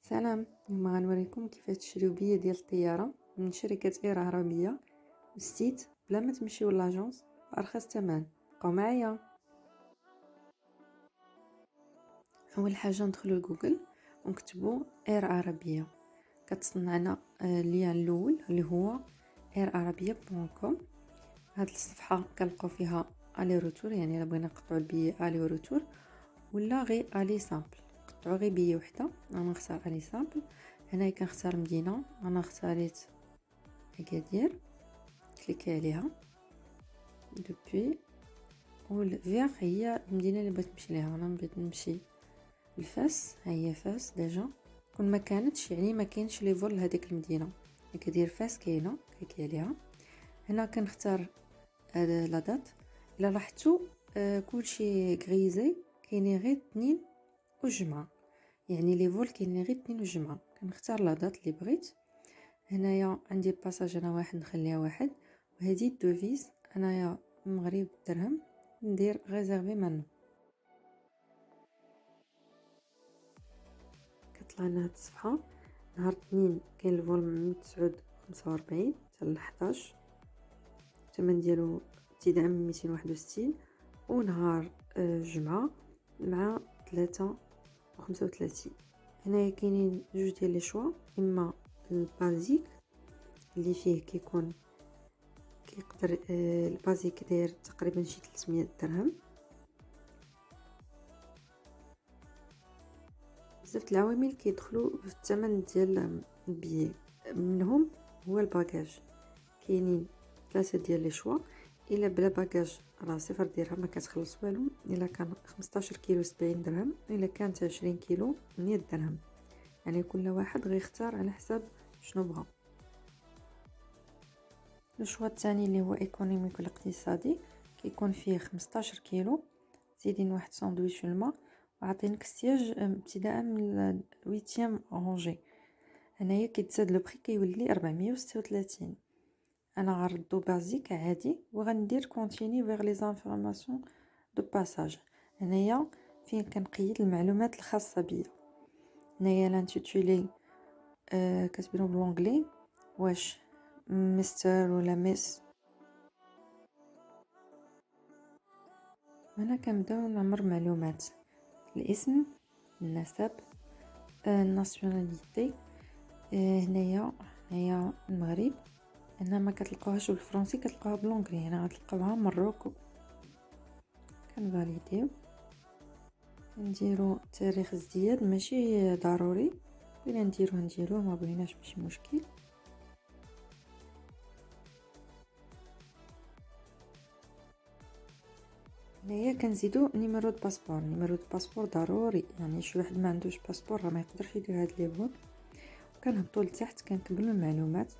سلام، اليوم غنوريكم كيفاش تشريو بيه ديال الطياره من شركه اير عربيه بالسيت بلا ما تمشيو لاجونس بارخص ثمن. بقاو معايا. اول حاجه ندخلوا لجوجل ونكتبوا اير عربيه، كتصنعنا اللين الاول اللي هو airarabia.com. هاد الصفحه كنلقاو فيها الي روتور، يعني الا بغينا نقطعوا البي الي روتور ولا غير الي سامبل، نقطعوا غير بي وحده. انا نختار الي سامبل. هنا كنختار مدينه، انا اختاريت اكادير، كليكي عليها دوبي والفيغ هي المدينه اللي بغيت نمشي ليها. انا بغيت نمشي لفاس، ها هي فاس ديجا. كون ما كانتش يعني ما كاينش لي فول لهذيك المدينه، كدير فاس كاينه، كليكي عليها. هنا كنختار لا دات. الا لاحظتوا كلشي غريزي، كاينين غير 2 والجمعه، يعني لي فول كاينين غير 2 والجمعه. كنختار لا دات اللي بغيت. هنايا عندي باساج انا واحد نخليها واحد، وهذه الدوفيز انايا مغرب درهم ندير ريزيرفي منه. كطلع لنا هاد الصفحه. نهار 2 كاين الفول من 945 حتى ل 11، الثمن ديالو ابتداء من 261. ونهار الجمعه مع 335. هنايا كاينين جوج ديال لي شوا، اما البازيك اللي فيه كيكون كيقدر البازيك داير تقريبا شي 300 درهم. بزاف العوامل كيدخلوا في الثمن ديال البيي، منهم هو الباجاج. كاينين 3 ديال لي شوا، الا بلا باجاج راه 0 درهم ما كتخلص والو، الا كان 15 كيلو 70 درهم، الا كانت 20 كيلو 100 درهم. يعني كل واحد غيختار على حساب شنو بغا. الشوا الثاني اللي هو ايكونوميك والاقتصادي كيكون فيه 15 كيلو، زيدين واحد ساندويتش الماء، وعطينك السياج ابتداء من 8 رونجي. هنايا كيتزاد لو بري كيولي 436. انا غنردو بازيك عادي وغندير كونتيني فيغ لي زانفورماسيون دو باساج. هنايا فين كنقيد المعلومات الخاصه بيا. هنايا لانتيتولي كتبينو بالونجلي، واش مستر ولا ميس. هنا كنبداو نعمر معلومات: الاسم، النسب، الناسيوناليتي. هنايا المغرب. هنا ما كتلقاوهاش بالفرنسي، كتلقاوها بالونجلي. هنا غتلقاوها مروكو. كنفاليديو، نديرو تاريخ ازدياد، ماشي ضروري، بغينا نديروه ما بغيناش ماشي مشكل. هنايا كنزيدو نيميرو د باسبور. نيميرو د باسبور ضروري، يعني شي واحد ما عندوش باسبور راه ما يقدرش يدير هاد لي فول. كنهبطوا لتحت كنكملوا المعلومات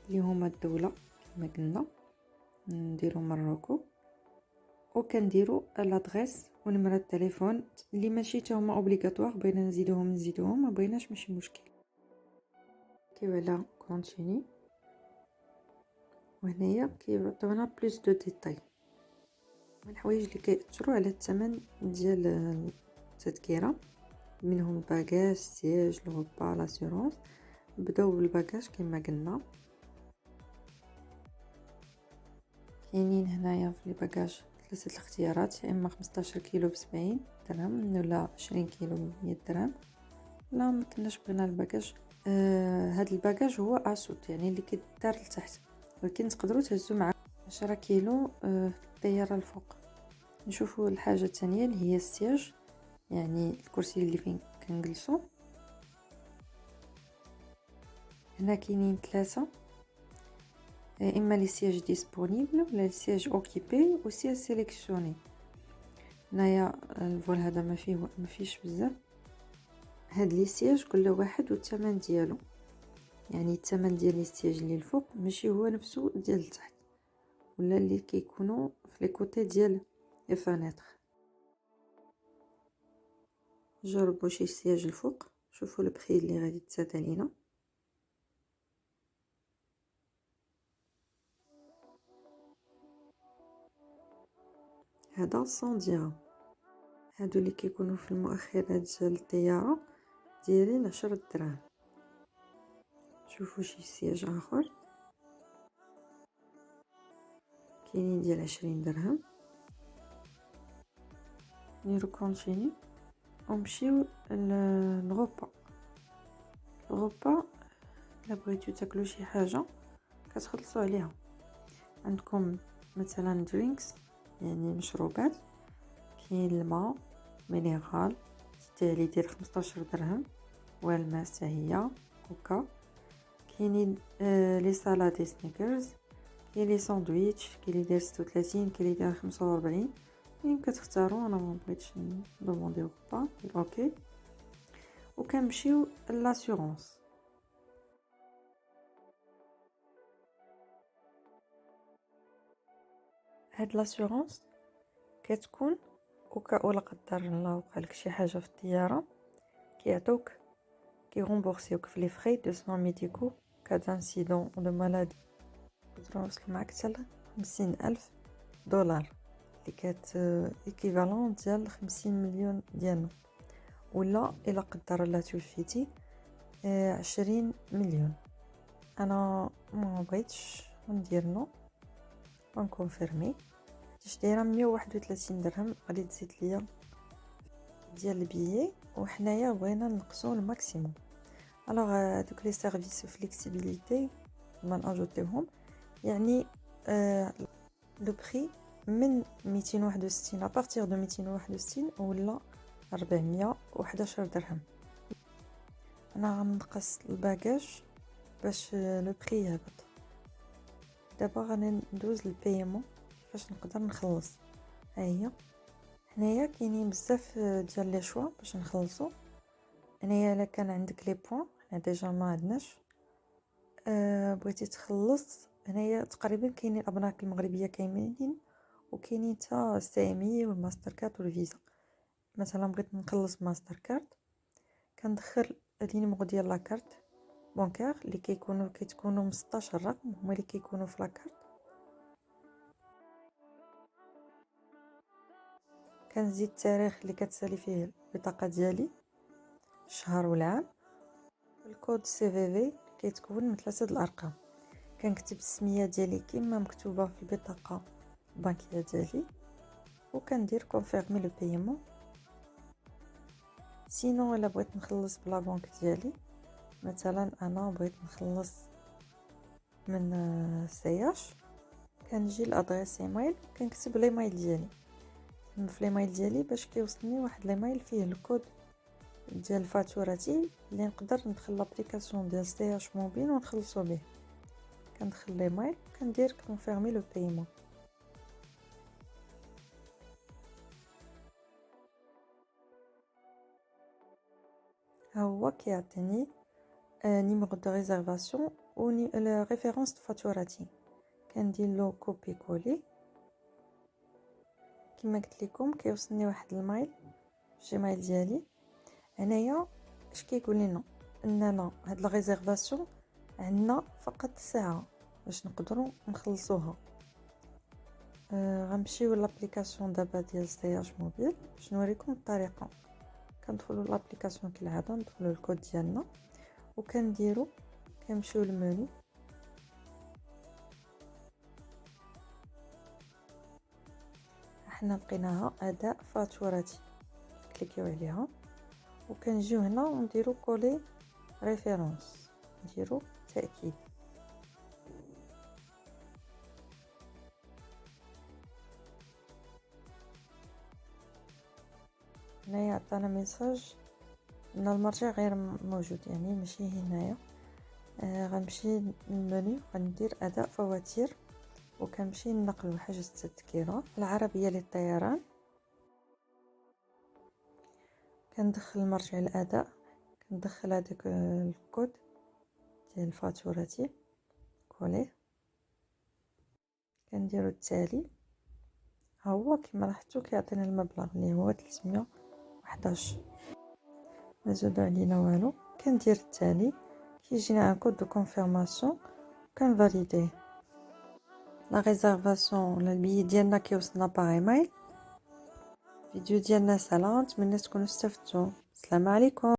اللي هما الدوله كما قلنا، نديرو مروكو، وكنديرو لادريس ونمرة التليفون اللي ماشي حتى هما اوبليغاتوار، بغينا نزيدوهم ما بغيناش ماشي مشكل. كيو على كونتيني، وهنايا كيعطيونا بلوس دو ديتاي الحوايج اللي كيأثروا على الثمن ديال التذكره، منهم الباجاج، السياج، الغربه، لاسيورونس. نبداو بالباجاج كما قلنا. كاينين هنايا في الباجاج 3 الاختيارات، يا اما 15 كيلو ب70 درهم ولا 20 كيلو ب100 درهم. لا ما كناش بغينا الباجاج. هاد الباجاج هو اسوت، يعني اللي كيدار لتحت، ولكن تقدروا تهزوا مع 10 كيلو في الطياره الفوق. نشوفوا الحاجه الثانيه اللي هي السياج، يعني الكرسي اللي فين كنجلسوا. هنا كاينين 3، اما لي سياج ديسپونيبل ولا لي سياج اوكيبي و سياج سيليكسيوني. هنايا الفول هذا ما فيش بزاف. هاد لي سياج كل واحد والثمن ديالو، يعني الثمن ديال لي سياج اللي الفوق ماشي هو نفسه ديال التحت، ولا اللي كيكونوا في لي كوتي ديال لي فانيتر. جربوا شي سياج الفوق، شوفوا البري اللي غادي تزاد علينا. هذا 100 درهم. هادو اللي كيكونوا في المؤخرات ديال الطياره ديالي 10 دراهم. شوفوا شي سياج اخر كاينين ديال 20 درهم. نديرو كونتيني ونمشيو للغوبا. الغوبا الا بغيتو تاكلو شي حاجه كتخلصوا عليها. عندكم مثلا درينكس يعني مشروبات، كاين الماء مينيرال ستالي ديال 15 درهم، والماء حتى هي كوكا. كاينين لي سالاد سنيكرز، كاين لي ساندويتش، كاين اللي داير 36، كاين اللي داير 45. يمكن تختاروا، انا ما بغيتش ندوموندي غوبا اوكي. وكنمشيو لاسيورونس. هاد لاسيورونس كتكون وكا لا قدر الله وقالك شي حاجه في الطياره، كيعطوك كيغومبورسيوك في لي فري دو سوان ميديكو كا دانسيدون دو مالادي. يقدروا يوصلوا معاك حتى 50,000 دولار اللي كات ايكيفالون ديال 50 مليون ديالنا، ولا الا قدر الله توفيتي 20 مليون. انا ما بغيتش ندير نو ونكونفيرمي، حيت دايره 131 درهم غادي تزيد ليا ديال البيي، وحنايا بغينا نقصو الماكسيموم. الوغ دوك لي سيرفيس فليكسيبيليتي ما ناجوتيهم، يعني لو بري من 261 ابارتير دو 261 ولا 411 درهم. انا غنقص الباجاج باش لو بري يهبط. دابا غادي ندوز للبايمون كيفاش نقدر نخلص. ها هي هنايا كاينين بزاف ديال لي شوا باش نخلصوا. هنايا الا كان عندك لي بوين، حنا ديجا ما عندناش، بغيتي تخلص هنايا تقريبا كاينين الابناك المغربيه كاينين، وكاينين حتى السامي والماستر كارد والفيزا. مثلا بغيت نخلص ماستر كارد، كندخل النيميرو ديال لاكارت بونكار اللي كيتكونوا 16 رقم هما اللي كيكونوا في لاكارت. كنزيد التاريخ اللي كتسالي فيه البطاقه ديالي، الشهر والعام، الكود سي في في كيتكون من 3 الارقام. كنكتب السميه ديالي كما مكتوبه في البطاقه البنكيه ديالي، وكندير كونفيرمي لو بايمون. سينو الا بغيت نخلص بلا بنك ديالي، مثلا انا بغيت نخلص من سياش، كنجي لادريس ايميل كنكتب الايميل ديالي في الايميل ديالي باش كيوصلني واحد الايميل فيه الكود ديال فاتورتي اللي نقدر ندخل لابليكاسيون ديال سياش موبيل ونخلصو به. كندخل الايميل كندير كونفيرمي لو بايمون. ها هو كيعطيني نيميرو دو ريزيرفاسيون و ريفيرونس دو فاتورتي. كندير له كوبي كولي. كما قلت لكم كيوصلني واحد الميل جيميل ديالي. هنايا اش كيقول لنا اننا هاد لا ريزيرفاسيون عندنا فقط ساعه باش نقدروا نخلصوها. غنمشيو لابليكاسيون دابا ديال سياج موبيل باش نوريكم الطريقه. كندخلوا لابليكاسيون كالعاده، ندخلوا الكود ديالنا وكنديروا كنمشيو للمنيو. حنا لقيناها اداء فاتورتي، كليكيو عليها وكنجيو هنا ونديرو كولي ريفيرونس، نديرو تاكيد. هنايا عطانا ميساج ان المرجع غير موجود، يعني ماشي هنايا. غنمشي للمنيو غندير اداء فواتير وكنمشي ننقل وحجز التذكره العربيه للطيران. كندخل مرجع الاداء، كندخل هذاك الكود ديال فاتورتي كولي، كنديرو التالي. ها هو كما لاحظتوا كيعطينا المبلغ اللي هو 311. مازادو علينا والو. كندير التالي كيجينا ان كود دو كونفيرماسيون كنفاليديه. لا ريزيرفاسيون ولا البي ديالنا كيوصلنا باغ ايميل. الفيديو ديالنا سالا، نتمنى تكونوا استفدتوا. السلام عليكم.